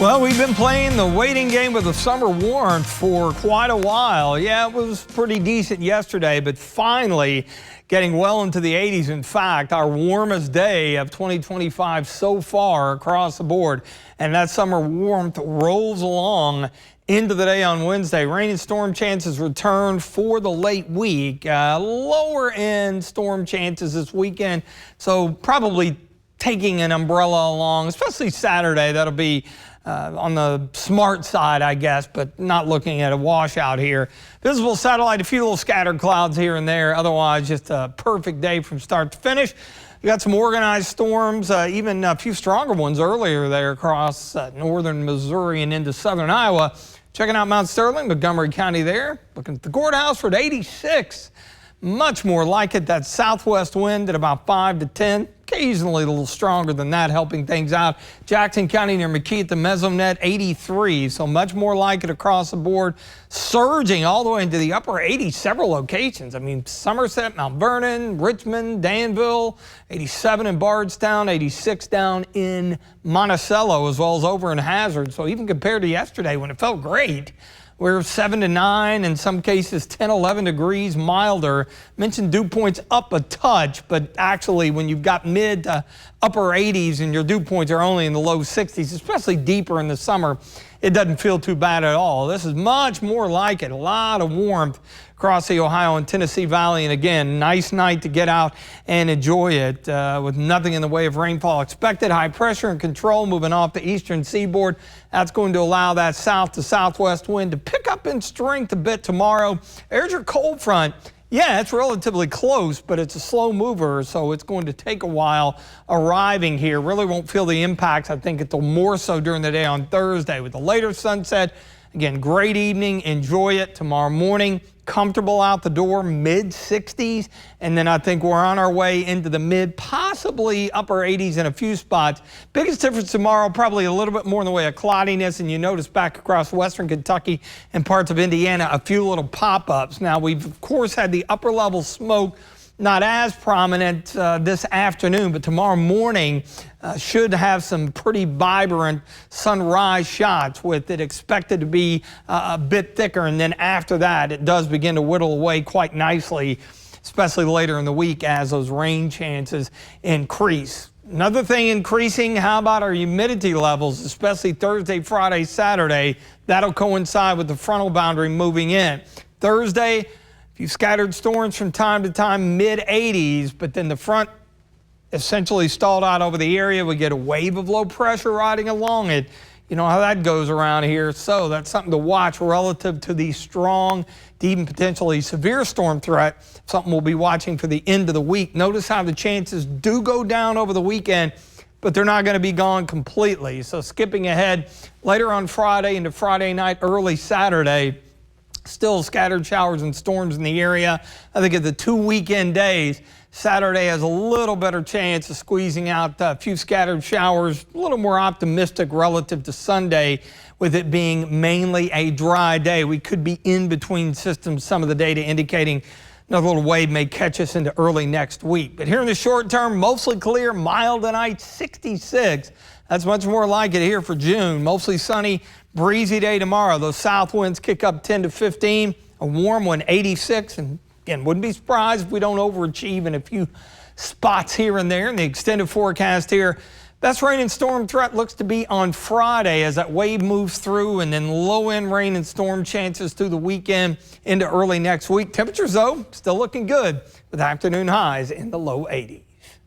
Well, we've been playing the waiting game with the summer warmth for quite a while. Yeah, it was pretty decent yesterday, but finally getting well into the 80s. In fact, our warmest day of 2025 so far across the board. And that summer warmth rolls along into the day on Wednesday. Rain and storm chances return for the late week. Lower end storm chances this weekend, so probably taking an umbrella along, especially Saturday. That'll be on the smart side, I guess, but not looking at a washout here. Visible satellite, a few little scattered clouds here and there. Otherwise, just a perfect day from start to finish. We got some organized storms, even a few stronger ones earlier there across northern Missouri and into southern Iowa. Checking out Mount Sterling, Montgomery County there. Looking at the courthouse for 86. Much more like it. That southwest wind at about 5 to 10. Occasionally a little stronger than that, helping things out. Jackson County near McKee at the Mesonet, 83. So much more like it across the board. Surging all the way into the upper 80s, several locations. I mean, Somerset, Mount Vernon, Richmond, Danville, 87 in Bardstown, 86 down in Monticello, as well as over in Hazard. So even compared to yesterday when it felt great, we're 7 to 9, in some cases 10, 11 degrees milder. Mentioned dew points up a touch, but actually when you've got mid to upper 80s and your dew points are only in the low 60s, especially deeper in the summer, it doesn't feel too bad at all. This is much more like it. A lot of warmth across the Ohio and Tennessee Valley. And again, nice night to get out and enjoy it with nothing in the way of rainfall expected. High pressure and control moving off the eastern seaboard. That's going to allow that south to southwest wind to pick up in strength a bit tomorrow. There's your cold front. Yeah, it's relatively close, but it's a slow mover, so it's going to take a while arriving here. Really won't feel the impacts, I think, until more so during the day on Thursday with the later sunset. Again, great evening. Enjoy it tomorrow morning. Comfortable out the door, mid 60s. And then I think we're on our way into the mid, possibly upper 80s in a few spots. Biggest difference tomorrow, probably a little bit more in the way of cloudiness. And you notice back across western Kentucky and parts of Indiana, a few little pop-ups. Now, we've, of course, had the upper level smoke not as prominent this afternoon, but tomorrow morning should have some pretty vibrant sunrise shots with it expected to be a bit thicker. And then after that, it does begin to whittle away quite nicely, especially later in the week as those rain chances increase. Another thing increasing, how about our humidity levels, especially Thursday, Friday, Saturday? That'll coincide with the frontal boundary moving in. Thursday, a few scattered storms from time to time, mid 80s, but then the front essentially stalled out over the area. We get a wave of low pressure riding along it. You know how that goes around here. So that's something to watch relative to the strong, even potentially severe storm threat. Something we'll be watching for the end of the week. Notice how the chances do go down over the weekend, but they're not going to be gone completely. So skipping ahead later on Friday into Friday night, early Saturday, still scattered showers and storms in the area. I think of the 2 weekend days, Saturday has a little better chance of squeezing out a few scattered showers, a little more optimistic relative to Sunday, with it being mainly a dry day. We could be in between systems, some of the data indicating another little wave may catch us into early next week. But here in the short term, mostly clear, mild tonight, 66. That's much more like it here for June. Mostly sunny, breezy day tomorrow. Those south winds kick up 10 to 15, a warm one, 86. And again, wouldn't be surprised if we don't overachieve in a few spots here and there. In the extended forecast here, best rain and storm threat looks to be on Friday as that wave moves through, and then low-end rain and storm chances through the weekend into early next week. Temperatures, though, still looking good with afternoon highs in the low 80s.